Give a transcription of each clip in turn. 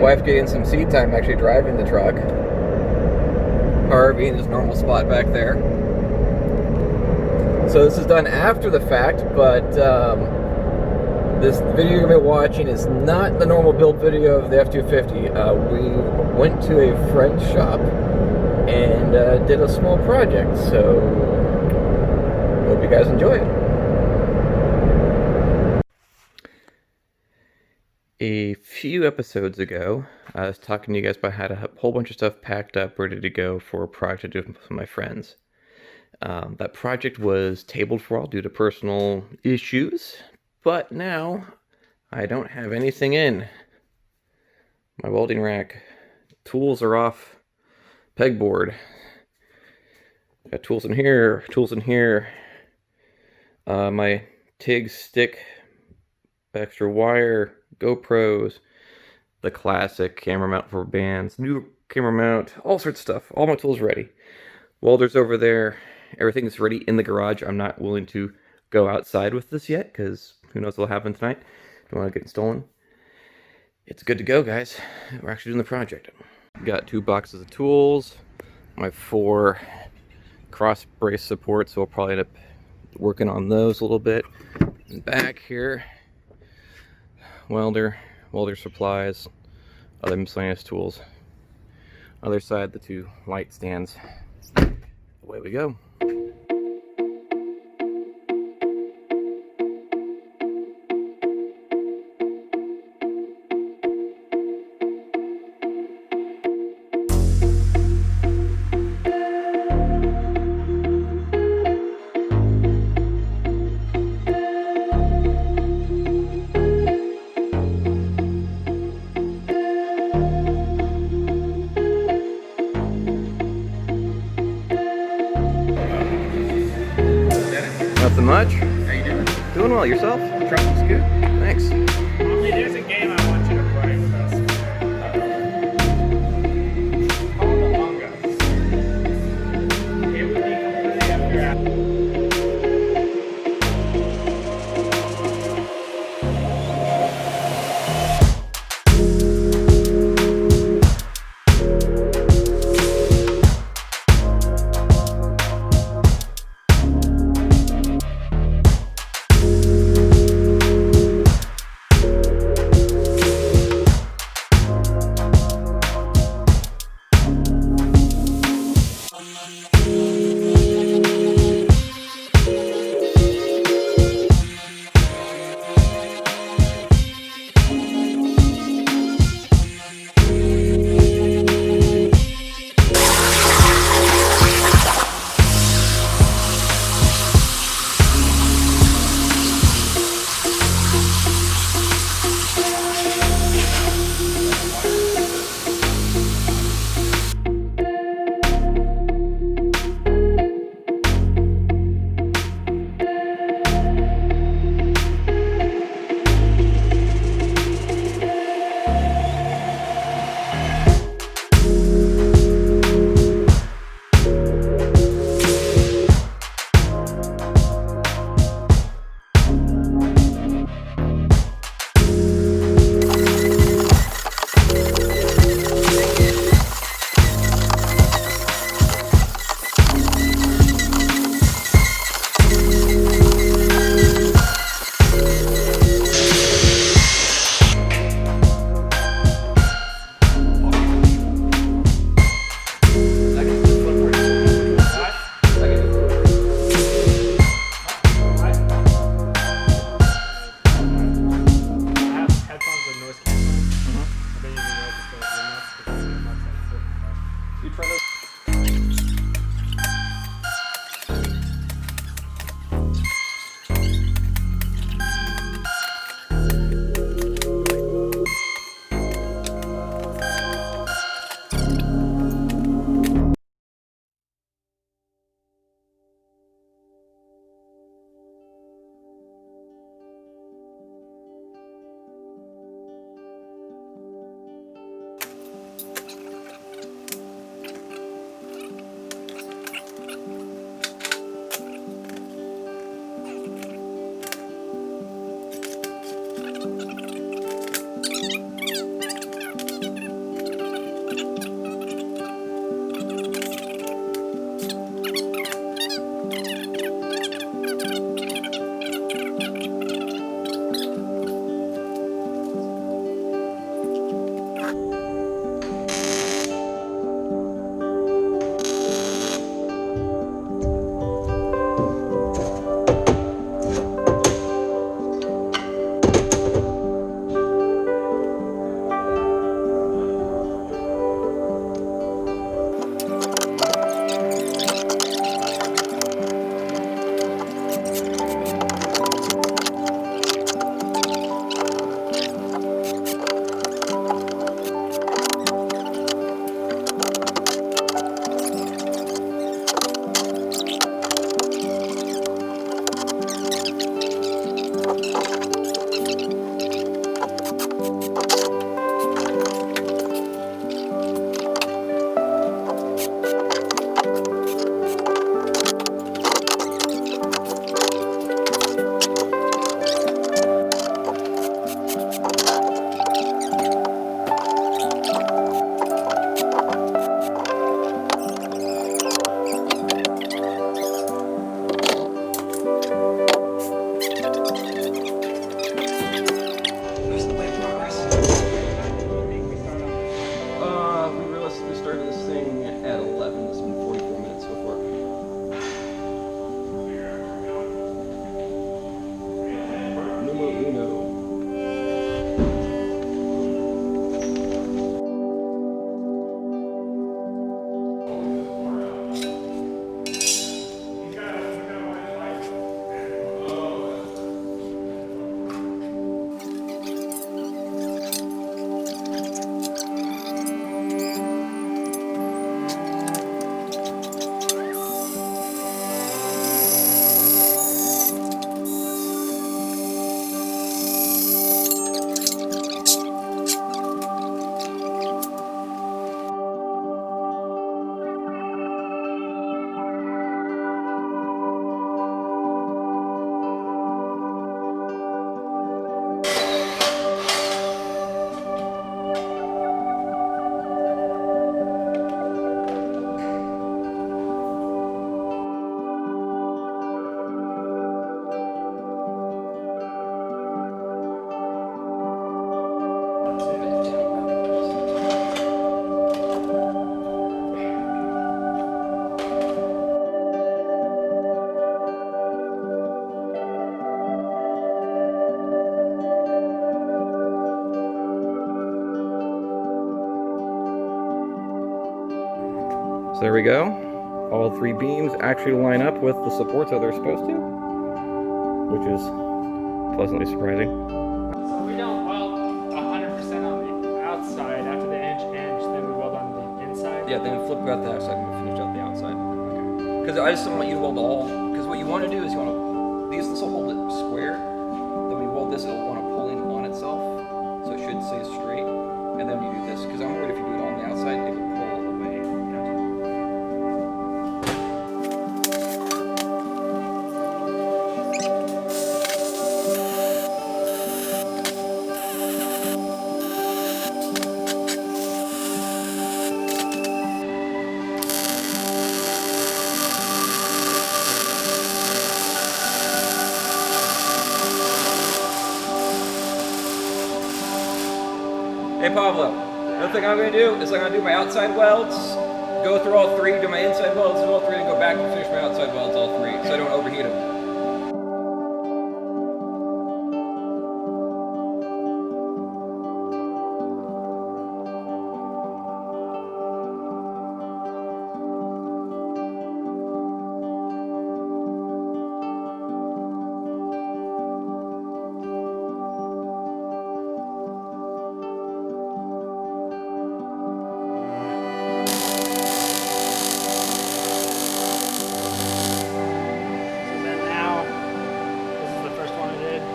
wife getting some seat time actually driving the truck. RV in his normal spot back there. So this is done after the fact, but this video you're going to be watching is not the normal build video of the F-250. We went to a friend's shop and did a small project, so hope you guys enjoy it. A few episodes ago, I was talking to you guys about how to have a whole bunch of stuff packed up, ready to go for a project with my friends. That project was tabled for all due to personal issues, but now I don't have anything in my welding rack. Tools are off pegboard. Got tools in here, tools in here. My TIG stick, extra wire, GoPros, the classic camera mount for bands, new camera mount, all sorts of stuff. All my tools ready. Welders over there. Everything's ready in the garage. I'm not willing to go outside with this yet because who knows what'll happen tonight. Don't want to get stolen. It's good to go, guys. We're actually doing the project. Got 2 boxes of tools, my 4 cross brace supports, so we'll probably end up working on those a little bit. And back here, welder supplies, other miscellaneous tools. Other side, the 2 light stands. Away we go. Nothing much. How you doing? Doing well. Yourself? Truck looks good. Thanks. Only there's a game I want you to play with us. Called Among Us. It would be completely up your alley. there we go. All 3 beams actually line up with the supports that they're supposed to, which is pleasantly surprising. So we don't weld 100% on the outside after the inch, then we weld on the inside? Yeah, then flip out the outside and we'll finish out the outside. Okay. Because I just don't want you to weld all, because what you want to do is you want to, this will hold it square, then when you weld this, it'll want to pull in on itself, so it should stay straight, and then you do this, because I'm worried if you do it on the outside, it will pull away. Hey Pablo, the thing I'm going to do is I'm going to do my outside welds, go through all 3, do my inside welds, do all 3, and go back and finish my outside welds all 3, so I don't overheat them.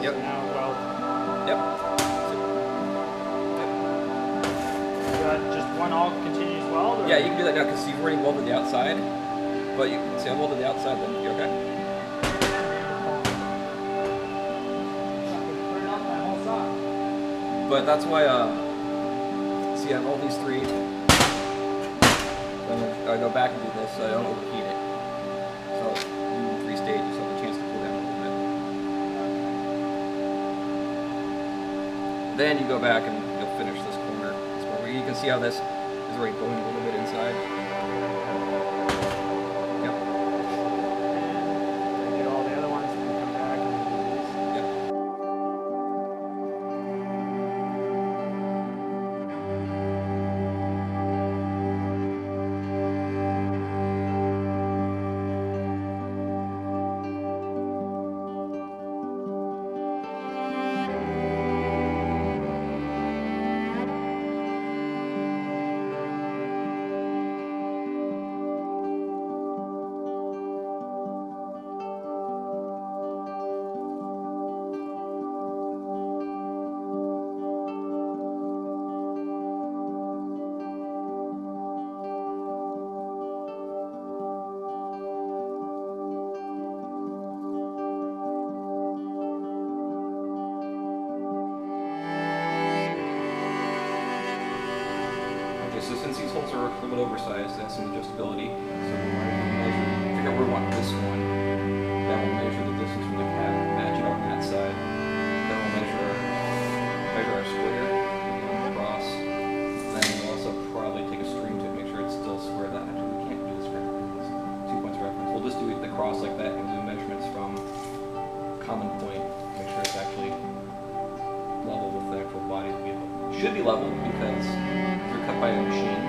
Yep. Now weld. Yep. Is that just one all continuous weld? Or? Yeah, you can do that now because you've already welded the outside. But you see, I welded the outside. Then you okay? Burn off my whole sock. But that's why. See, I have all these 3. Then I go back and do this so I don't overheat it. So you 3 stages, so I have a chance to cool down a little bit. Then you go back and you'll finish this corner. Where you can see how this is already going a little bit inside. Yep. And do all the other ones, and then come back and do these. Yep. So since these holes are a little bit oversized, they have some adjustability. So we'll figure out where we want this one. Then we'll measure the distance from the cap, match it up on that side. Then we'll measure our square across. Then we'll also probably take a string to make sure it's still square. That actually we can't do the square because 2 points of reference. We'll just do the cross like that and do measurements from common point. Make sure it's actually level with the actual body of the vehicle. Should be level because they're cut by a machine.